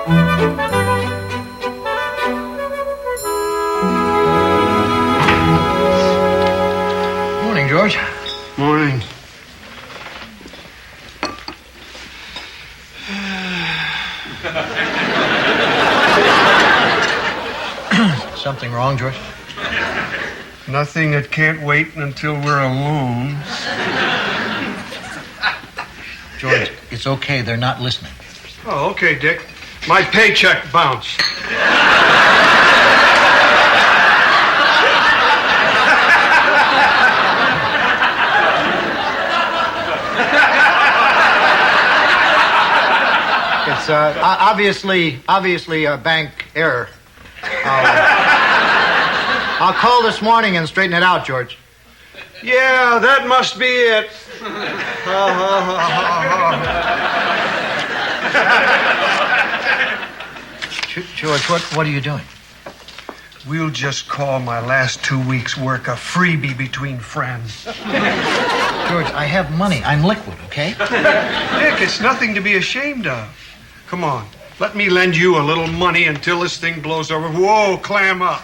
Morning, George. Morning. Something wrong, George? Nothing that can't wait until we're alone. George, it's okay. They're not listening. Oh, okay, Dick. My paycheck bounced. It's obviously a bank error. I'll call this morning and straighten it out, George. Yeah, that must be it. George, what are you doing? We'll just call my last 2 weeks' work a freebie between friends. George, I have money. I'm liquid, okay? Dick, it's nothing to be ashamed of. Come on, let me lend you a little money until this thing blows over. Whoa, clam up.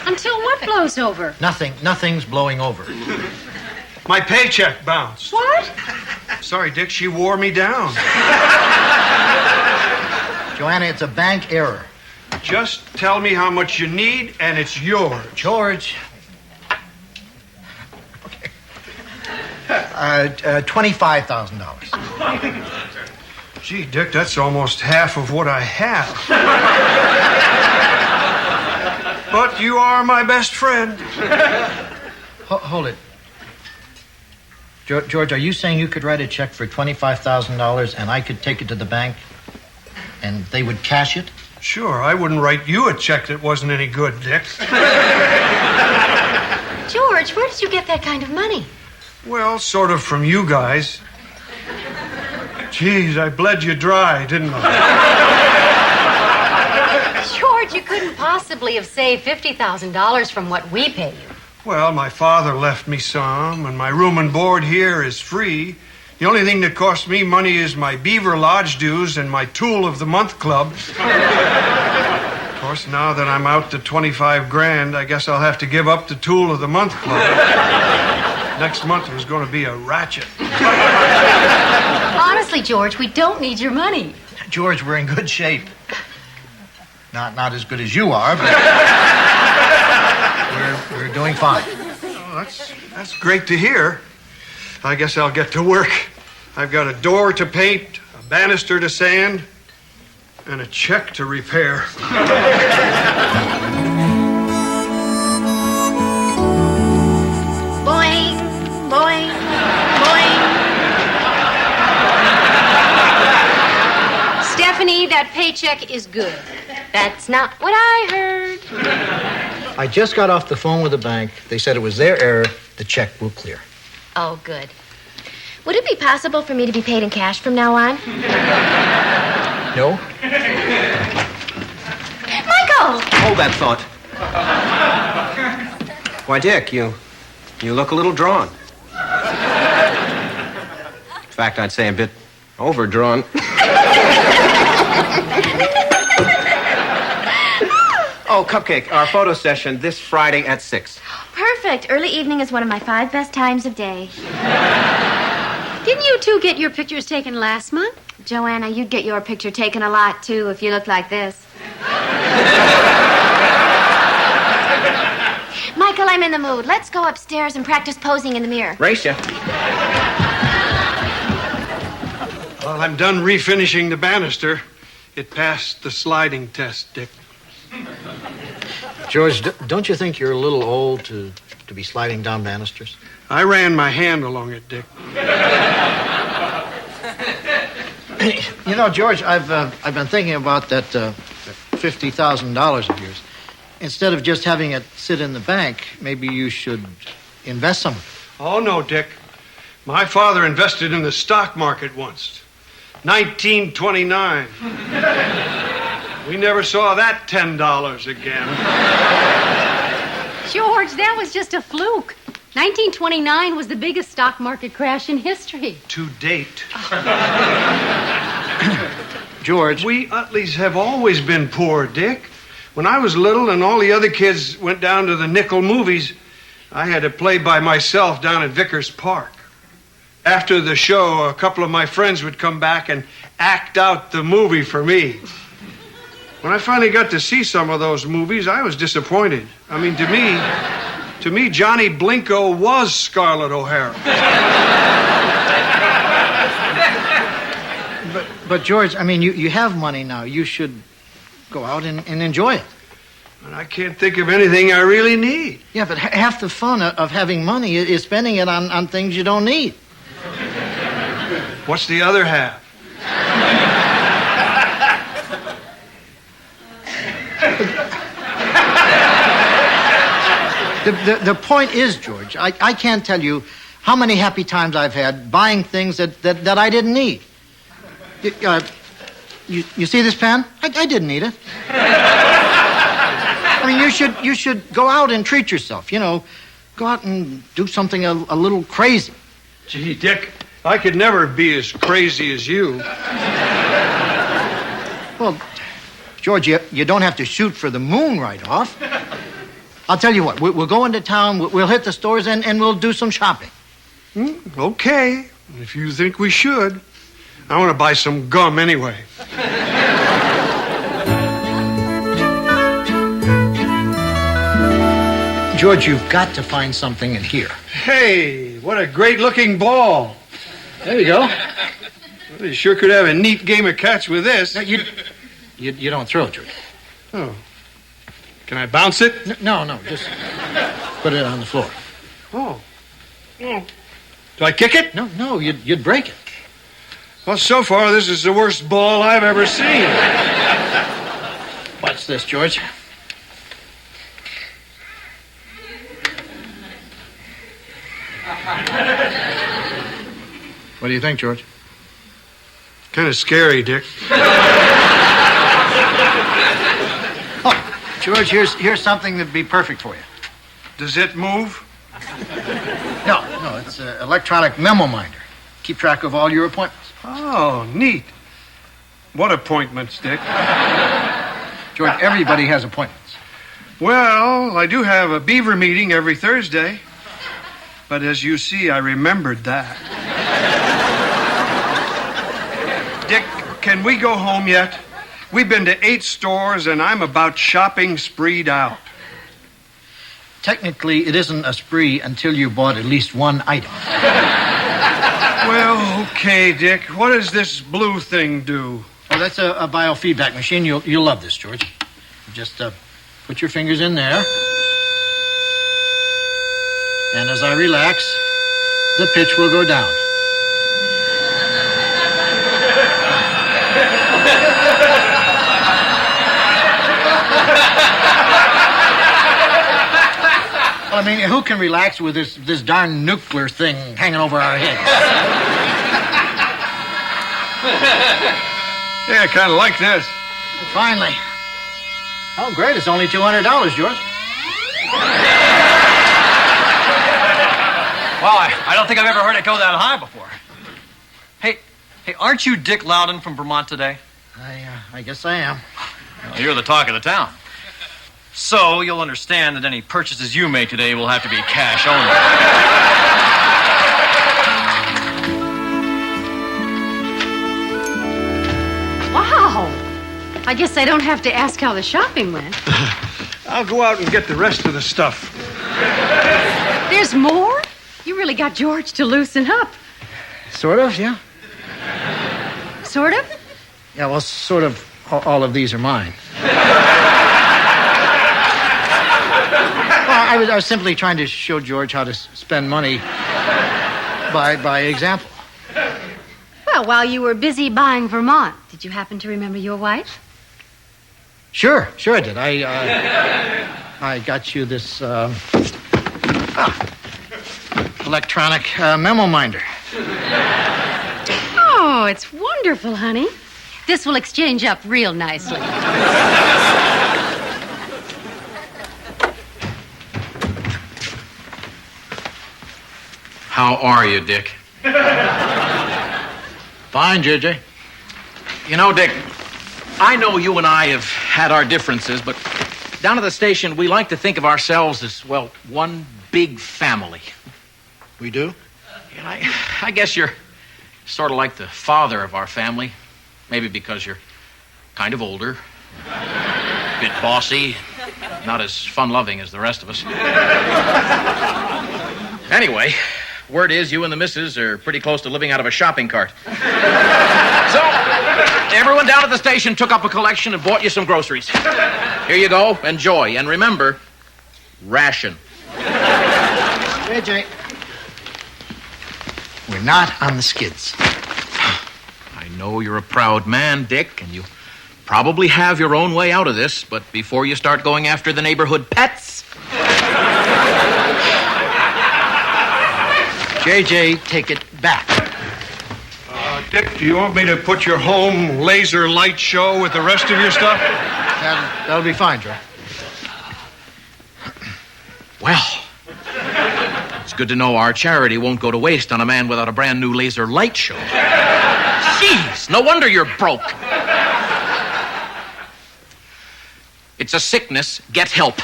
Until what blows over? Nothing's blowing over. My paycheck bounced. What? Sorry, Dick, she wore me down. Joanna, it's a bank error. Just tell me how much you need, and it's yours. George. $25,000. Gee, Dick, that's almost half of what I have. But you are my best friend. Hold it. George, are you saying you could write a check for $25,000 and I could take it to the bank and they would cash it? Sure, I wouldn't write you a check that wasn't any good, Dick. George, where did you get that kind of money? Well, sort of from you guys. Geez, I bled you dry, didn't I? George, you couldn't possibly have saved $50,000 from what we pay you. Well, my father left me some, and my room and board here is free. The only thing that costs me money is my Beaver Lodge dues and my Tool of the Month club. Of course, now that I'm out to 25 grand, I guess I'll have to give up the Tool of the Month club. Next month was going to be a ratchet. Honestly, George, we don't need your money. George, we're in good shape. Not as good as you are, but we're doing fine. Oh, that's great to hear. I guess I'll get to work. I've got a door to paint, a banister to sand, and a check to repair. Boing, boing, boing. Stephanie, that paycheck is good. That's not what I heard. I just got off the phone with the bank. They said it was their error. The check will clear. Oh, good. Would it be possible for me to be paid in cash from now on? No? Michael! Hold that thought. Why, Dick, you look a little drawn. In fact, I'd say a bit overdrawn. Oh, Cupcake, our photo session this Friday at 6. Perfect. Early evening is one of my 5 best times of day. Didn't you two get your pictures taken last month? Joanna, you'd get your picture taken a lot, too, if you looked like this. Michael, I'm in the mood. Let's go upstairs and practice posing in the mirror. Race ya. Well, I'm done refinishing the banister. It passed the sliding test, Dick. George, don't you think you're a little old to be sliding down banisters? I ran my hand along it, Dick. You know, George, I've been thinking about that $50,000 of yours. Instead of just having it sit in the bank, maybe you should invest some of it. Oh, no, Dick. My father invested in the stock market once. 1929. We never saw that $10 again. George, that was just a fluke. 1929 was the biggest stock market crash in history. To date. George. We Utleys have always been poor, Dick. When I was little and all the other kids went down to the nickel movies, I had to play by myself down at Vickers Park. After the show, a couple of my friends would come back and act out the movie for me. When I finally got to see some of those movies, I was disappointed. I mean, to me, Johnny Blinko was Scarlett O'Hara. But George, I mean, you have money now. You should go out and enjoy it. And I can't think of anything I really need. Yeah, but half the fun of having money is spending it on things you don't need. What's the other half? The point is, George, I can't tell you how many happy times I've had buying things that I didn't need. You see this pen? I didn't need it. I mean, you should go out and treat yourself. You know, go out and do something a little crazy. Gee, Dick, I could never be as crazy as you. Well, George, you don't have to shoot for the moon right off. I'll tell you what, we'll go into town, we'll hit the stores, and we'll do some shopping. Okay, if you think we should. I want to buy some gum anyway. George, you've got to find something in here. Hey, what a great-looking ball. There you go. Well, you sure could have a neat game of catch with this. No, you don't throw it, George. Oh. Can I bounce it? No, just put it on the floor. Oh. Do I kick it? No, you'd break it. Well, so far, this is the worst ball I've ever seen. Watch this, George. What do you think, George? Kind of scary, Dick. Oh, George, here's something that'd be perfect for you. Does it move? No, it's an electronic memo minder. Keep track of all your appointments. Oh, neat. What appointments, Dick? George, everybody has appointments. Well, I do have a beaver meeting every Thursday. But as you see, I remembered that. Dick, can we go home yet? We've been to 8 stores, and I'm about shopping spreed out. Technically, it isn't a spree until you bought at least one item. Well, okay, Dick. What does this blue thing do? Oh, that's a biofeedback machine. You'll love this, George. Just put your fingers in there. And as I relax, the pitch will go down. Well, I mean, who can relax with this darn nuclear thing hanging over our heads? Yeah, I kind of like this. Finally. Oh, great. It's only $200, George. Wow, I don't think I've ever heard it go that high before. Hey, aren't you Dick Loudon from Vermont today? I guess I am. Well, you're the talk of the town. So you'll understand that any purchases you make today will have to be cash only. Wow. I guess I don't have to ask how the shopping went. I'll go out and get the rest of the stuff. There's more? You really got George to loosen up. Sort of, yeah. Sort of? Yeah, well, sort of all of these are mine. Well, I was simply trying to show George how to spend money by example. Well, while you were busy buying Vermont, did you happen to remember your wife? Sure I did. I got you this electronic memo minder. Oh, it's wonderful, honey. This will exchange up real nicely. How are you, Dick? Fine, JJ. You know, Dick, I know you and I have had our differences, but down at the station, we like to think of ourselves as, well, one big family. We do? And I guess you're sort of like the father of our family. Maybe because you're kind of older, a bit bossy, not as fun-loving as the rest of us. Anyway, word is you and the missus are pretty close to living out of a shopping cart. So, everyone down at the station took up a collection and bought you some groceries. Here you go. Enjoy. And remember, ration. JJ, we're not on the skids. I know you're a proud man, Dick, and you probably have your own way out of this, but before you start going after the neighborhood pets... JJ, take it back. Dick, do you want me to put your home laser light show with the rest of your stuff? That'll be fine, Joe. Well, it's good to know our charity won't go to waste on a man without a brand new laser light show. Jeez, no wonder you're broke. It's a sickness. Get help.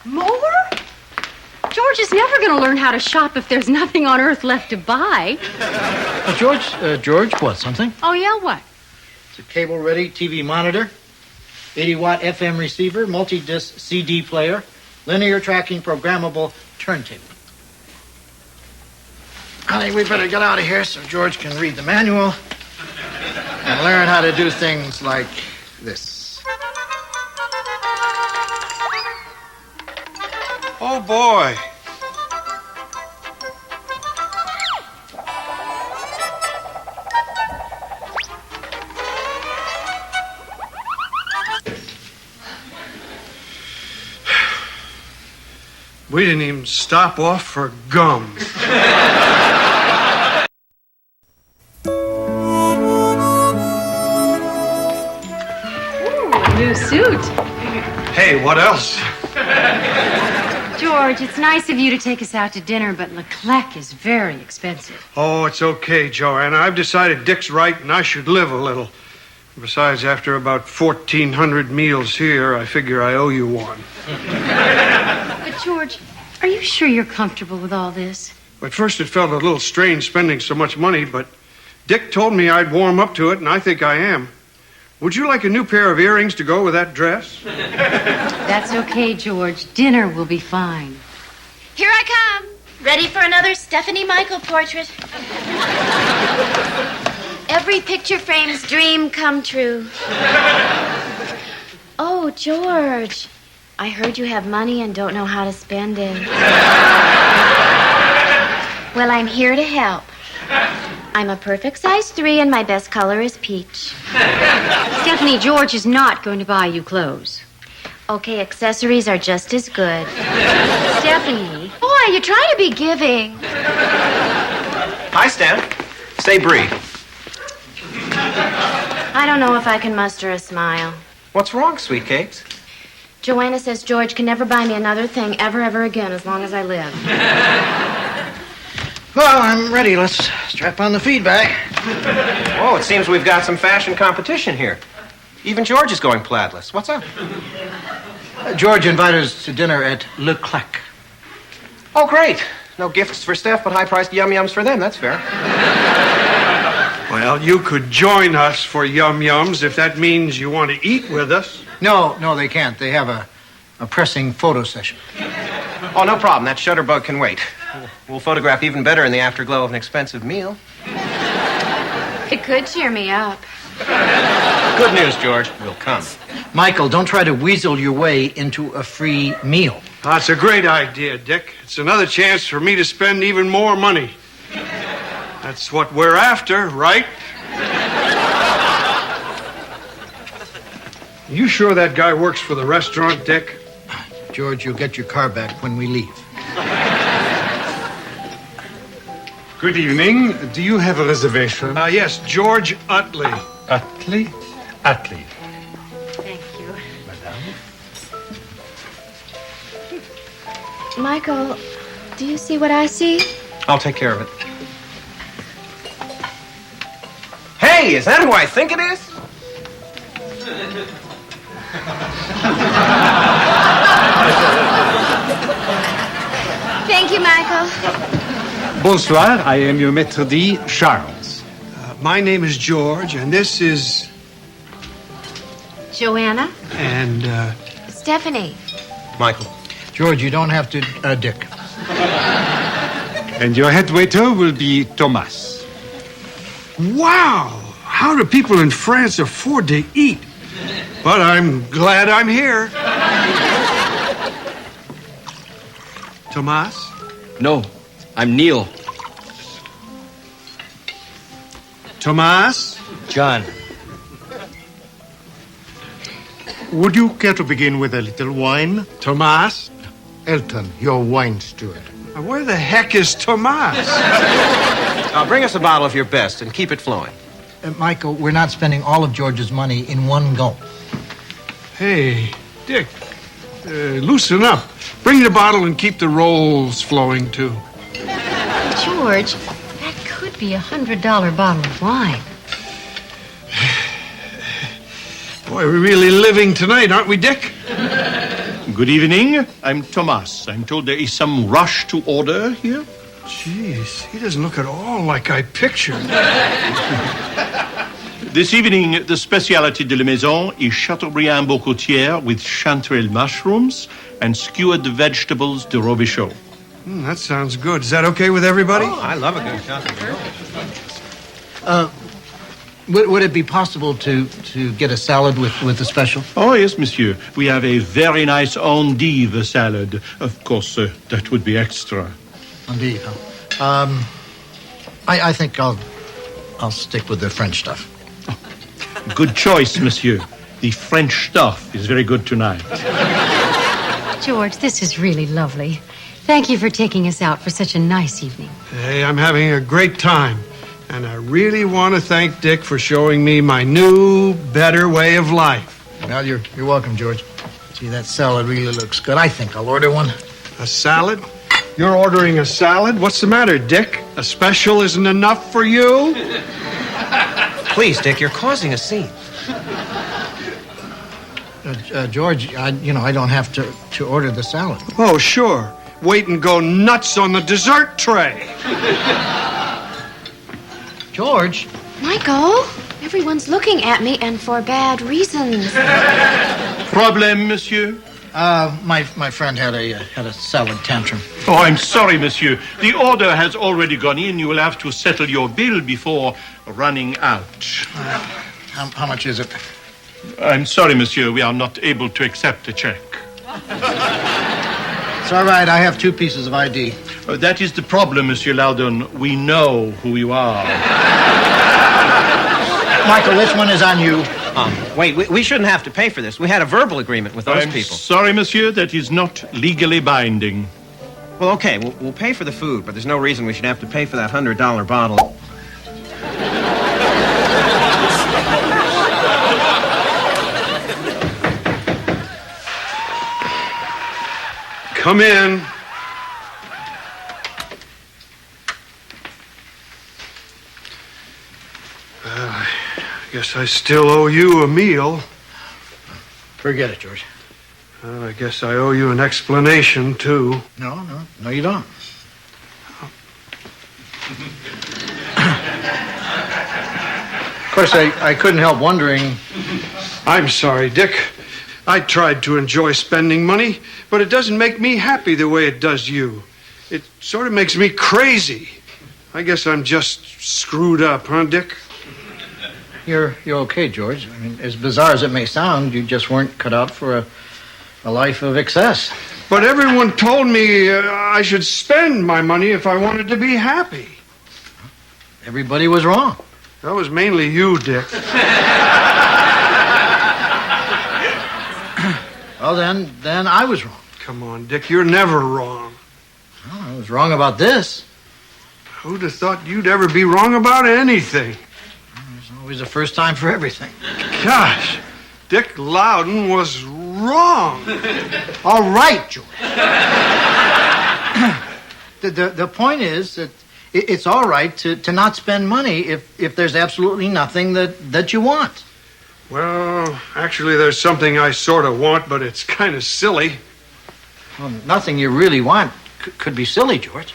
More? George is never going to learn how to shop if there's nothing on earth left to buy. George, what, something? Oh, yeah, what? It's a cable-ready TV monitor, 80-watt FM receiver, multi-disc CD player, linear tracking programmable turntable. Honey, we better get out of here so George can read the manual and learn how to do things like this. Oh, boy. We didn't even stop off for gum. New suit. Hey, what else? George, it's nice of you to take us out to dinner, but Leclerc is very expensive. Oh, it's okay, Joanna. I've decided Dick's right and I should live a little. Besides, after about 1,400 meals here, I figure I owe you one. But, George, are you sure you're comfortable with all this? At first it felt a little strange spending so much money, but Dick told me I'd warm up to it, and I think I am. Would you like a new pair of earrings to go with that dress? That's okay, George. Dinner will be fine. Here I come. Ready for another Stephanie Michael portrait. Every picture frame's dream come true. Oh, George. I heard you have money and don't know how to spend it. Well, I'm here to help. I'm a perfect size 3 and my best color is peach. Stephanie, George is not going to buy you clothes. Okay, accessories are just as good. Stephanie. Boy, you're trying to be giving. Hi, Stan. Say Bree. I don't know if I can muster a smile. What's wrong, sweet cakes? Joanna says George can never buy me another thing ever again as long as I live. Well, I'm ready. Let's strap on the feedback. Oh, it seems we've got some fashion competition here. Even George is going plaidless. What's up? George invited us to dinner at Leclerc. Oh, great. No gifts for Steph, but high-priced yum-yums for them. That's fair. Well, you could join us for yum-yums if that means you want to eat with us. No, they can't. They have a pressing photo session. Oh, no problem. That shutterbug can wait. We'll photograph even better in the afterglow of an expensive meal. It could cheer me up. Good news, George. We'll come. Michael, don't try to weasel your way into a free meal. That's a great idea, Dick. It's another chance for me to spend even more money. That's what we're after, right? You sure that guy works for the restaurant, Dick? George, you'll get your car back when we leave. Good evening. Do you have a reservation? Yes, George Utley. Utley? Utley. Thank you. Michael, Do you see what I see? I'll take care of it. Hey, is that who I think it is? Thank you, Michael. Bonsoir, I am your maître d', Charles. My name is George, and this is... Joanna? And, Stephanie. Michael. George, you don't have to, Dick. And your head waiter will be Thomas. wow! How do people in France afford to eat? But I'm glad I'm here. Tomas? No, I'm Neil. Tomas? John. Would you care to begin with a little wine? Tomas? Elton, your wine steward. Where the heck is Tomas? Bring us a bottle of your best and keep it flowing. Michael, we're not spending all of George's money in one go. Hey, Dick, loosen up. Bring the bottle and keep the rolls flowing, too. George, that could be $100 bottle of wine. Boy, we're really living tonight, aren't we, Dick? Good evening. I'm Thomas. I'm told there is some rush to order here. Jeez, he doesn't look at all like I pictured. This evening, the specialty de la maison is Chateaubriand Beaucotière with chanterelle mushrooms and skewered vegetables de Robichaud. That sounds good. Is that okay with everybody? Oh, I love a good chocolate. Would it be possible to get a salad with the special? Oh, yes, monsieur. We have a very nice endive salad. Of course, that would be extra. Indeed. I think I'll stick with the French stuff. Good choice, monsieur. The French stuff is very good tonight. George, this is really lovely. Thank you for taking us out for such a nice evening. Hey, I'm having a great time. And I really want to thank Dick for showing me my new, better way of life. Well, you're welcome, George. Gee, that salad really looks good. I think I'll order one. A salad? You're ordering a salad? What's the matter, Dick? A special isn't enough for you? Please, Dick, you're causing a scene. George, I don't have to order the salad. Oh, sure. Wait and go nuts on the dessert tray. George? Michael, everyone's looking at me, and for bad reasons. Problem, monsieur? My friend had a salad tantrum. Oh, I'm sorry, monsieur. The order has already gone in. You will have to settle your bill before running out. How much is it? I'm sorry, monsieur. We are not able to accept a check. It's all right. I have 2 pieces of ID. That is the problem, Monsieur Loudon. We know who you are. Michael, this one is on you. Wait, we shouldn't have to pay for this. We had a verbal agreement with those I'm people. sorry, monsieur. That is not legally binding. Well, okay, we'll pay for the food, but there's no reason we should have to pay for that $100 bottle. Come in. I guess I still owe you a meal. Forget it, George. Well, I guess I owe you an explanation, too. No, you don't. Of course, I couldn't help wondering. I'm sorry, Dick. I tried to enjoy spending money, but it doesn't make me happy the way it does you. It sort of makes me crazy. I guess I'm just screwed up, huh, Dick? You're okay, George. I mean, as bizarre as it may sound, you just weren't cut out for a life of excess. But everyone told me I should spend my money if I wanted to be happy. Everybody was wrong. That was mainly you, Dick. Well, then I was wrong. Come on, Dick, you're never wrong. Well, I was wrong about this. Who'd have thought you'd ever be wrong about anything? There's always a first time for everything. Gosh, Dick Loudon was wrong. All right, George. the point is that it's all right to not spend money if there's absolutely nothing that you want. Well, actually, there's something I sort of want, but it's kind of silly. Well, nothing you really want could be silly, George.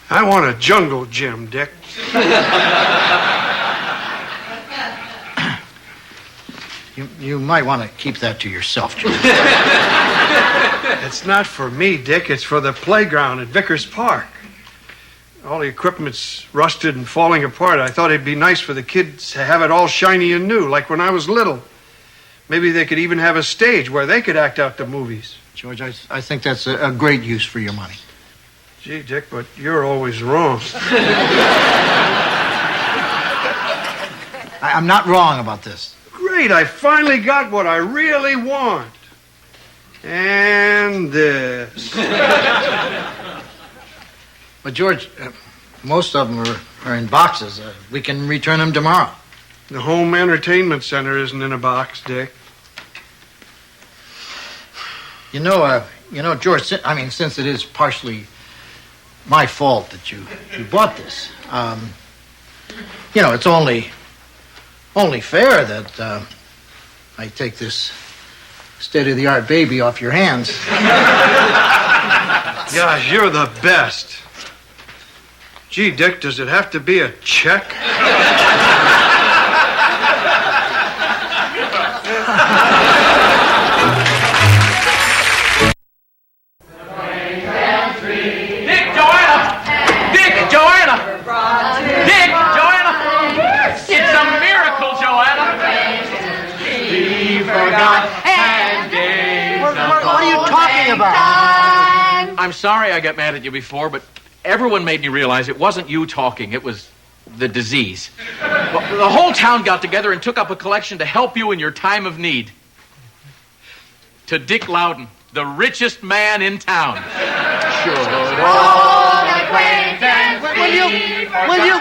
I want a jungle gym, Dick. You might want to keep that to yourself, George. It's not for me, Dick. It's for the playground at Vickers Park. All the equipment's rusted and falling apart. I thought it'd be nice for the kids to have it all shiny and new, like when I was little. Maybe they could even have a stage where they could act out the movies. George, I think that's a great use for your money. Gee, Dick, but you're always wrong. I'm not wrong about this. Great, I finally got what I really want. And this. But, George, most of them are in boxes. We can return them tomorrow. The home entertainment center isn't in a box, Dick. You know, George, since it is partially my fault that you bought this, it's only fair that I take this state-of-the-art baby off your hands. Gosh, you're the best. Gee, Dick, does it have to be a check? It's a miracle, Joanna. What are you talking about? I'm sorry I got mad at you before, but everyone made me realize it wasn't you talking. It was the disease. Well, the whole town got together and took up a collection to help you in your time of need. To Dick Loudon, the richest man in town.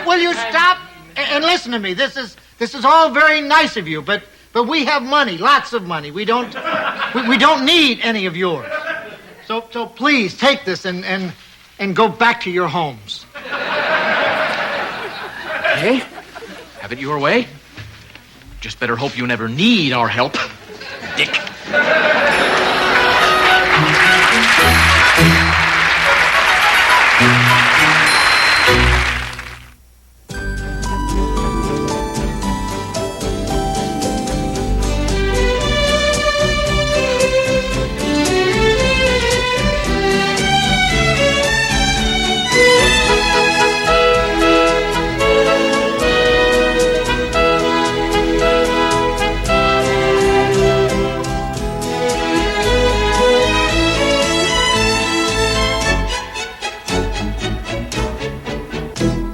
Will you stop and listen to me? This is all very nice of you, but we have money, lots of money. We don't need any of yours. So please take this and go back to your homes. Hey, have it your way. Just better hope you never need our help, Dick.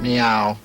Meow.